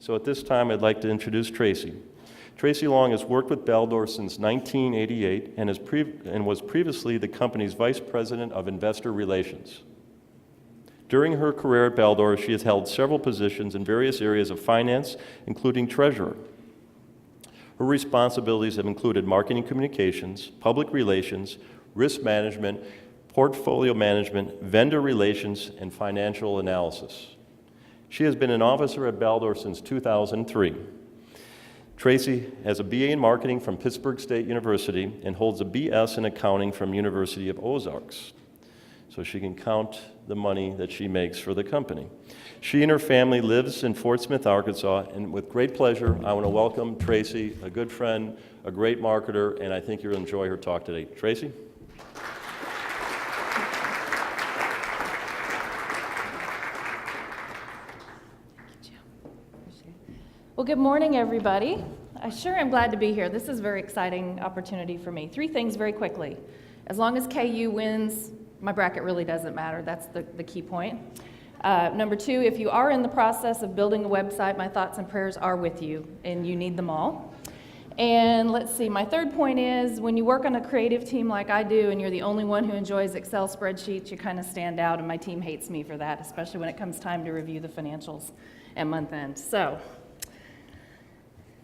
So at this time, I'd like to introduce Tracy. Tracy Long has worked with Baldor since 1988 and was previously the company's Vice President of Investor Relations. During her career at Baldor, she has held several positions in various areas of finance, including treasurer. Her responsibilities have included marketing communications, public relations, risk management, portfolio management, vendor relations, and financial analysis. She has been an officer at Baldor since 2003. Tracy has a BA in marketing from Pittsburgh State University and holds a BS in accounting from University of Ozarks. So she can count the money that she makes for the company. She and her family lives in Fort Smith, Arkansas, and with great pleasure, I want to welcome Tracy, a good friend, a great marketer, and I think you'll enjoy her talk today. Tracy? Well, good morning, everybody. I sure am glad to be here. This is a very exciting opportunity for me. 3 things very quickly. As long as KU wins, my bracket really doesn't matter. That's the key point. Number 2, if you are in the process of building a website, my thoughts and prayers are with you, and you need them all. And let's see, my 3rd point is when you work on a creative team like I do and you're the only one who enjoys Excel spreadsheets, you kind of stand out, and my team hates me for that, especially when it comes time to review the financials at month end. So,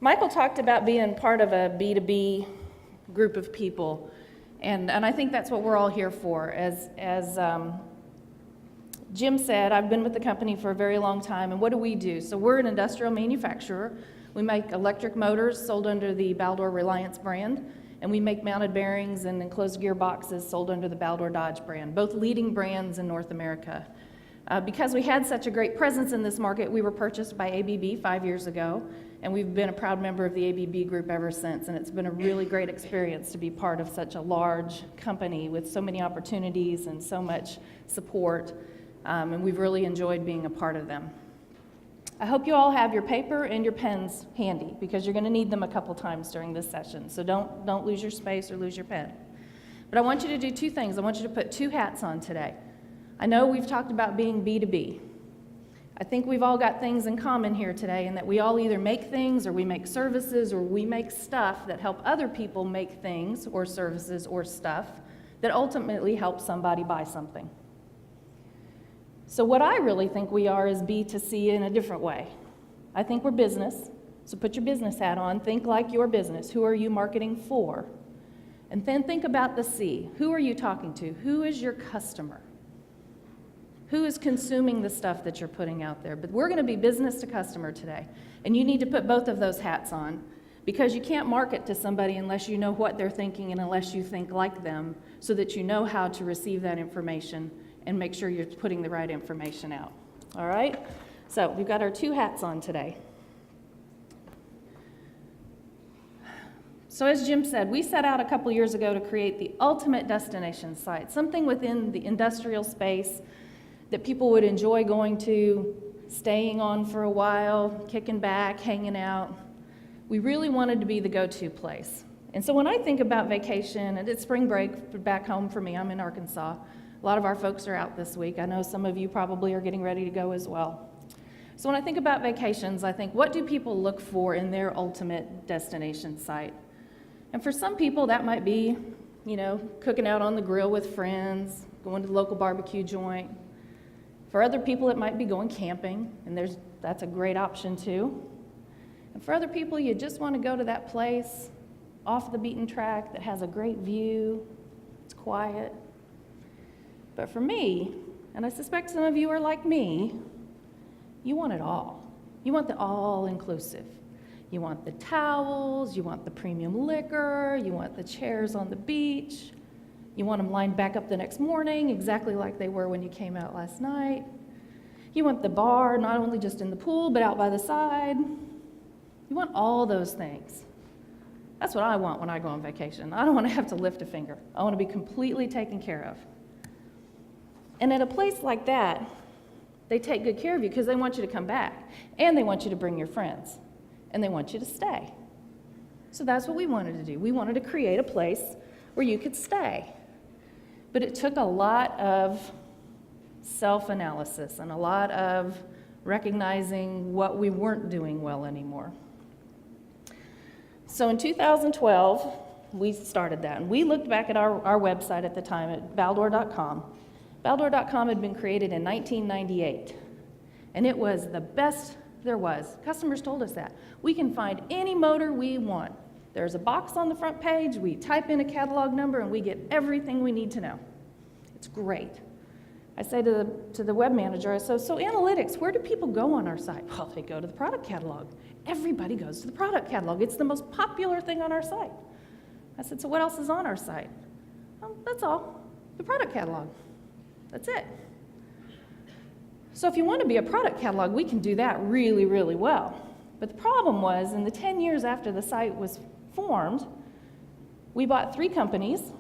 Michael talked about being part of a B2B group of people, and I think that's what we're all here for. As Jim said, I've been with the company for a very long time, and what do? So we're an industrial manufacturer. We make electric motors sold under the Baldor Reliance brand, and we make mounted bearings and enclosed gearboxes sold under the Baldor Dodge brand, both leading brands in North America. Because we had such a great presence in this market, we were purchased by ABB 5 years ago, and we've been a proud member of the ABB group ever since, and it's been a really great experience to be part of such a large company with so many opportunities and so much support, and we've really enjoyed being a part of them. I hope you all have your paper and your pens handy, because you're going to need them a couple times during this session, so don't lose your space or lose your pen. But I want you to do 2 things. I want you to put 2 hats on today. I know we've talked about being B2B. I think we've all got things in common here today, in that we all either make things or we make services or we make stuff that help other people make things or services or stuff that ultimately help somebody buy something. So what I really think we are is B2C in a different way. I think we're business, so put your business hat on, think like your business. Who are you marketing for? And then think about the C. Who are you talking to? Who is your customer? Who is consuming the stuff that you're putting out there? But we're going to be business to customer today. And you need to put both of those hats on, because you can't market to somebody unless you know what they're thinking and unless you think like them, so that you know how to receive that information and make sure you're putting the right information out. All right? So we've got our 2 hats on today. So as Jim said, we set out a couple years ago to create the ultimate destination site, something within the industrial space that people would enjoy going to, staying on for a while, kicking back, hanging out. We really wanted to be the go-to place. And so when I think about vacation, and it's spring break back home for me, I'm in Arkansas. A lot of our folks are out this week. I know some of you probably are getting ready to go as well. So when I think about vacations, I think, what do people look for in their ultimate destination site? And for some people, that might be, cooking out on the grill with friends, going to the local barbecue joint. For other people, it might be going camping, and that's a great option too. And for other people, you just want to go to that place off the beaten track that has a great view, it's quiet. But for me, and I suspect some of you are like me, you want it all. You want the all-inclusive. You want the towels, you want the premium liquor, you want the chairs on the beach. You want them lined back up the next morning, exactly like they were when you came out last night. You want the bar, not only just in the pool, but out by the side. You want all those things. That's what I want when I go on vacation. I don't want to have to lift a finger. I want to be completely taken care of. And at a place like that, they take good care of you because they want you to come back, and they want you to bring your friends, and they want you to stay. So that's what we wanted to do. We wanted to create a place where you could stay. But it took a lot of self-analysis and a lot of recognizing what we weren't doing well anymore. So in 2012, we started that, and we looked back at our website at the time at Baldor.com. Baldor.com had been created in 1998, and it was the best there was. Customers told us that. We can find any motor we want. There's a box on the front page, we type in a catalog number, and we get everything we need to know. It's great. I say to the web manager, I say, so analytics, where do people go on our site? Well, they go to the product catalog. Everybody goes to the product catalog. It's the most popular thing on our site. I said, so what else is on our site? Well, that's all, the product catalog. That's it. So if you want to be a product catalog, we can do that really, really well. But the problem was, in the 10 years after the site was formed, we bought 3 companies,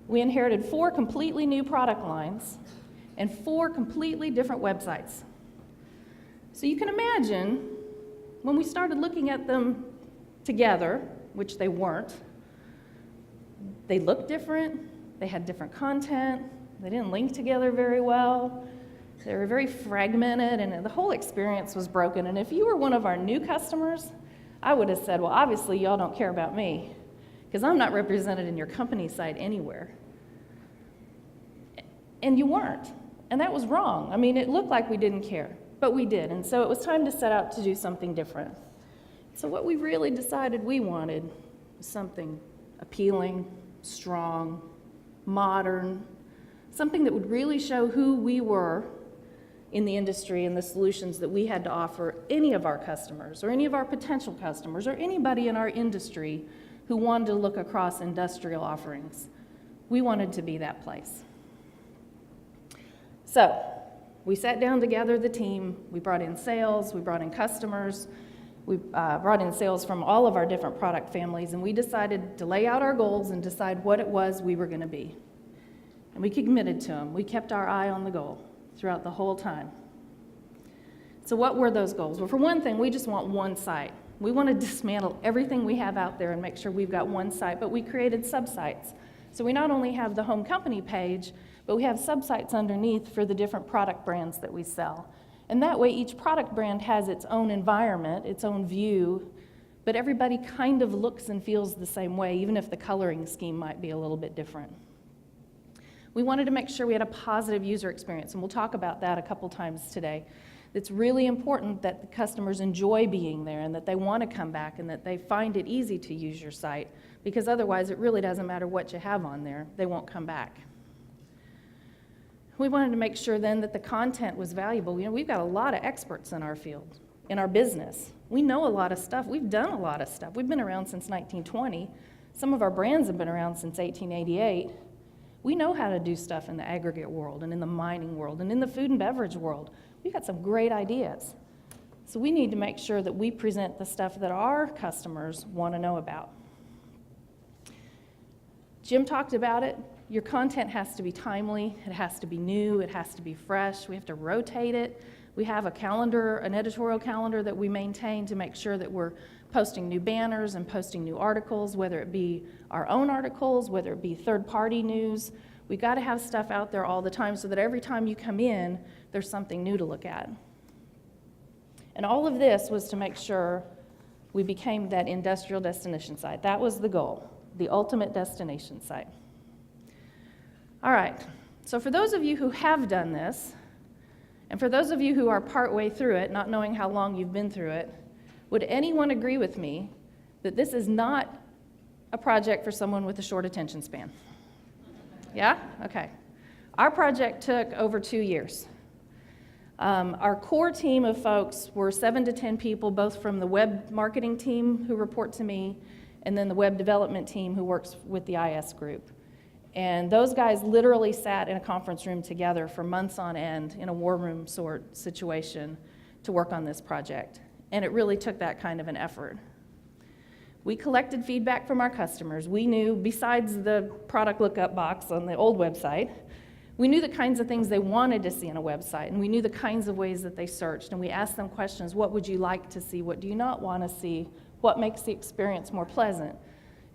we inherited 4 completely new product lines, and 4 completely different websites. So you can imagine, when we started looking at them together, which they weren't, they looked different, they had different content, they didn't link together very well, they were very fragmented, and the whole experience was broken. And if you were one of our new customers, I would have said, well, obviously y'all don't care about me, because I'm not represented in your company site anywhere. And you weren't, and that was wrong. I mean, it looked like we didn't care, but we did, and so it was time to set out to do something different. So what we really decided we wanted was something appealing, strong, modern, something that would really show who we were in the industry and the solutions that we had to offer any of our customers or any of our potential customers or anybody in our industry who wanted to look across industrial offerings. We wanted to be that place. So we sat down together, the team, we brought in sales, we brought in customers, we brought in sales from all of our different product families, and we decided to lay out our goals and decide what it was we were going to be. And we committed to them. We kept our eye on the goal throughout the whole time. So what were those goals? Well, for one thing, we just want one site. We want to dismantle everything we have out there and make sure we've got one site, but we created sub-sites. So we not only have the home company page, but we have sub-sites underneath for the different product brands that we sell. And that way, each product brand has its own environment, its own view, but everybody kind of looks and feels the same way, even if the coloring scheme might be a little bit different. We wanted to make sure we had a positive user experience, and we'll talk about that a couple times today. It's really important that the customers enjoy being there and that they want to come back and that they find it easy to use your site, because otherwise it really doesn't matter what you have on there, they won't come back. We wanted to make sure then that the content was valuable. You know, we've got a lot of experts in our field, in our business. We know a lot of stuff. We've done a lot of stuff. We've been around since 1920. Some of our brands have been around since 1888. We know how to do stuff in the aggregate world and in the mining world and in the food and beverage world. We've got some great ideas. So we need to make sure that we present the stuff that our customers want to know about. Jim talked about it. Your content has to be timely, it has to be new, it has to be fresh, we have to rotate it. We have a calendar, an editorial calendar that we maintain to make sure that we're posting new banners and posting new articles, whether it be our own articles, whether it be third-party news. We got to have stuff out there all the time so that every time you come in, there's something new to look at. And all of this was to make sure we became that industrial destination site. That was the goal, the ultimate destination site. All right, so for those of you who have done this, and for those of you who are partway through it, not knowing how long you've been through it, would anyone agree with me that this is not a project for someone with a short attention span? Yeah? Okay. Our project took over 2 years. Our core team of folks were 7 to 10 people, both from the web marketing team who report to me, and then the web development team who works with the IS group. And those guys literally sat in a conference room together for months on end in a war room sort situation to work on this project. And it really took that kind of an effort. We collected feedback from our customers. We knew, besides the product lookup box on the old website, we knew the kinds of things they wanted to see in a website, and we knew the kinds of ways that they searched. And we asked them questions: what would you like to see? What do you not want to see? What makes the experience more pleasant?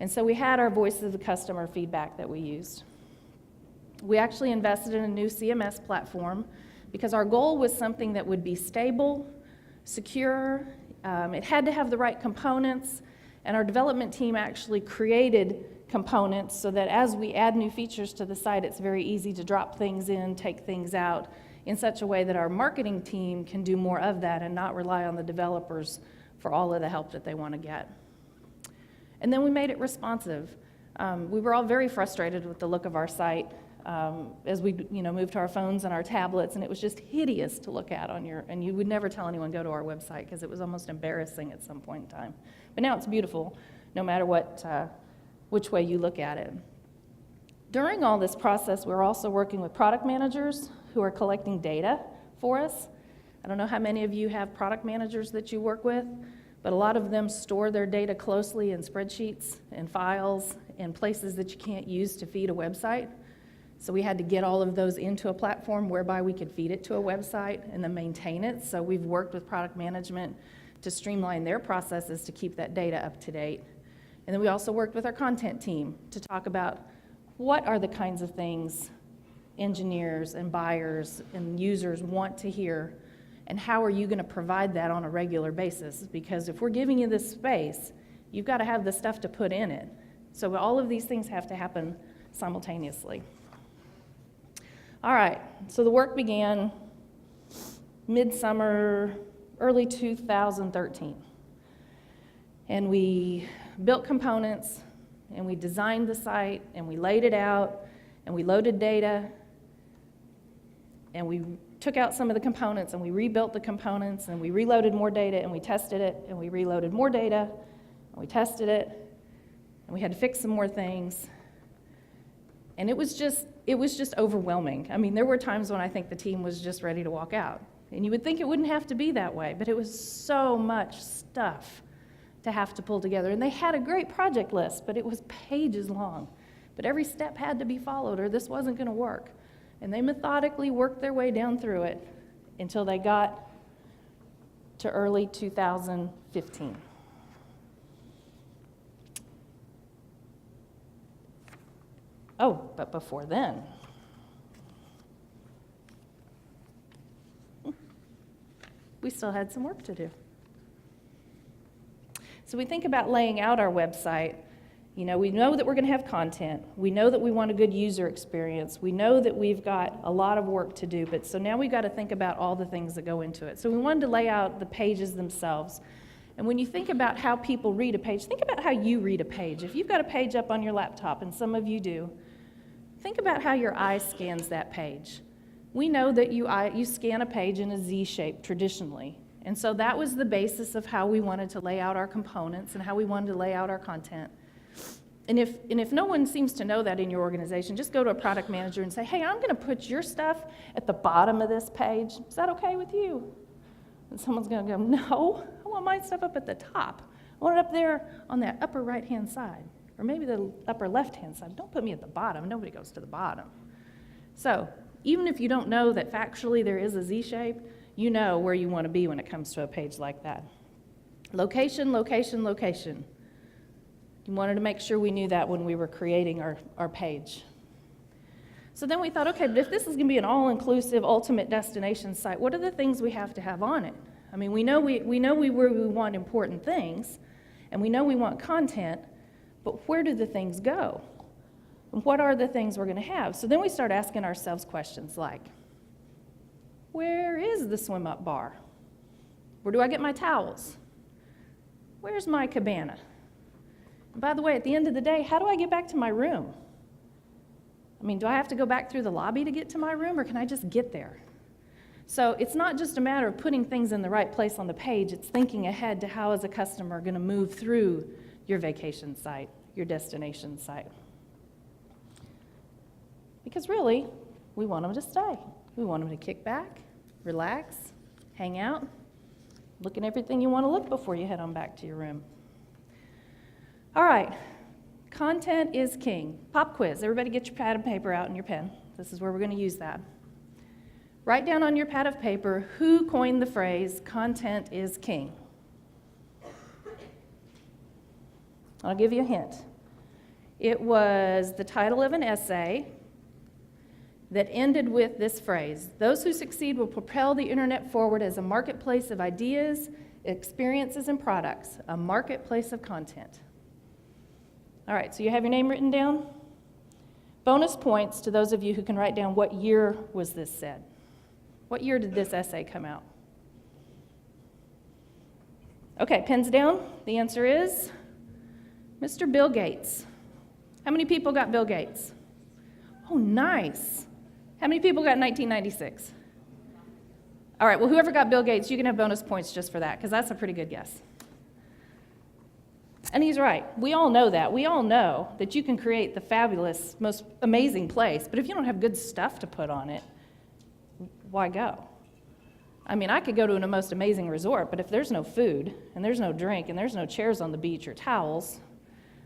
And so we had our voice of the customer feedback that we used. We actually invested in a new CMS platform because our goal was something that would be stable, secure, it had to have the right components, and our development team actually created components so that as we add new features to the site, it's very easy to drop things in, take things out, in such a way that our marketing team can do more of that and not rely on the developers for all of the help that they want to get. And then we made it responsive. We were all very frustrated with the look of our site as we moved to our phones and our tablets, and it was just hideous to look at and you would never tell anyone go to our website because it was almost embarrassing at some point in time. But now it's beautiful, no matter which way you look at it. During all this process, we're also working with product managers who are collecting data for us. I don't know how many of you have product managers that you work with, but a lot of them store their data closely in spreadsheets and files and places that you can't use to feed a website. So we had to get all of those into a platform whereby we could feed it to a website and then maintain it. So we've worked with product management to streamline their processes to keep that data up to date. And then we also worked with our content team to talk about what are the kinds of things engineers and buyers and users want to hear, and how are you going to provide that on a regular basis? Because if we're giving you this space, you've got to have the stuff to put in it. So all of these things have to happen simultaneously. All right, so the work began midsummer, early 2013. And we built components, and we designed the site, and we laid it out, and we loaded data, and we took out some of the components, and we rebuilt the components, and we reloaded more data, and we tested it, and we reloaded more data, and we tested it, and we had to fix some more things. And it was just overwhelming. I mean, there were times when I think the team was just ready to walk out. And you would think it wouldn't have to be that way, but it was so much stuff to have to pull together. And they had a great project list, but it was pages long. But every step had to be followed or this wasn't going to work. And they methodically worked their way down through it until they got to early 2015. Oh, but before then, we still had some work to do. So we think about laying out our website. We know that we're going to have content. We know that we want a good user experience. We know that we've got a lot of work to do, but so now we've got to think about all the things that go into it. So we wanted to lay out the pages themselves. And when you think about how people read a page, think about how you read a page. If you've got a page up on your laptop, and some of you do, think about how your eye scans that page. We know that you scan a page in a Z shape traditionally. And so that was the basis of how we wanted to lay out our components and how we wanted to lay out our content. And if no one seems to know that in your organization, just go to a product manager and say, hey, I'm going to put your stuff at the bottom of this page. Is that okay with you? And someone's going to go, no, I want my stuff up at the top. I want it up there on that upper right-hand side, or maybe the upper left-hand side. Don't put me at the bottom. Nobody goes to the bottom. So even if you don't know that factually there is a Z shape, you know where you want to be when it comes to a page like that. Location, location, location. You wanted to make sure we knew that when we were creating our page. So then we thought, okay, but if this is going to be an all-inclusive, ultimate destination site, what are the things we have to have on it? I mean, we know we want important things, and we know we want content, but where do the things go? And what are the things we're going to have? So then we start asking ourselves questions like, where is the swim-up bar? Where do I get my towels? Where's my cabana? And by the way, at the end of the day, how do I get back to my room? I mean, do I have to go back through the lobby to get to my room, or can I just get there? So it's not just a matter of putting things in the right place on the page, it's thinking ahead to how is a customer going to move through your vacation site, your destination site. Because really, we want them to stay. We want them to kick back, relax, hang out, look at everything you want to look before you head on back to your room. All right, content is king. Pop quiz. Everybody get your pad and paper out and your pen. This is where we're going to use that. Write down on your pad of paper who coined the phrase, content is king. I'll give you a hint. It was the title of an essay. that ended with this phrase: those who succeed will propel the internet forward as a marketplace of ideas, experiences, and products, a marketplace of content. All right, so you have your name written down? Bonus points to those of you who can write down what year was this said. What year did this essay come out? Okay, pens down. The answer is Mr. Bill Gates. How many people got Bill Gates? Oh, nice. How many people got 1996? All right, well, whoever got Bill Gates, you can have bonus points just for that, because that's a pretty good guess. And he's right. We all know that. We all know that you can create the fabulous, most amazing place, but if you don't have good stuff to put on it, why go? I mean, I could go to a most amazing resort, but if there's no food, and there's no drink, and there's no chairs on the beach or towels,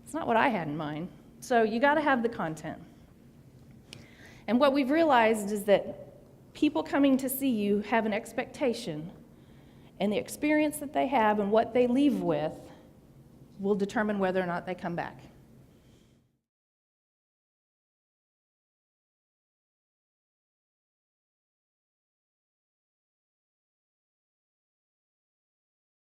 it's not what I had in mind. So you got to have the content. And what we've realized is that people coming to see you have an expectation, and the experience that they have and what they leave with will determine whether or not they come back.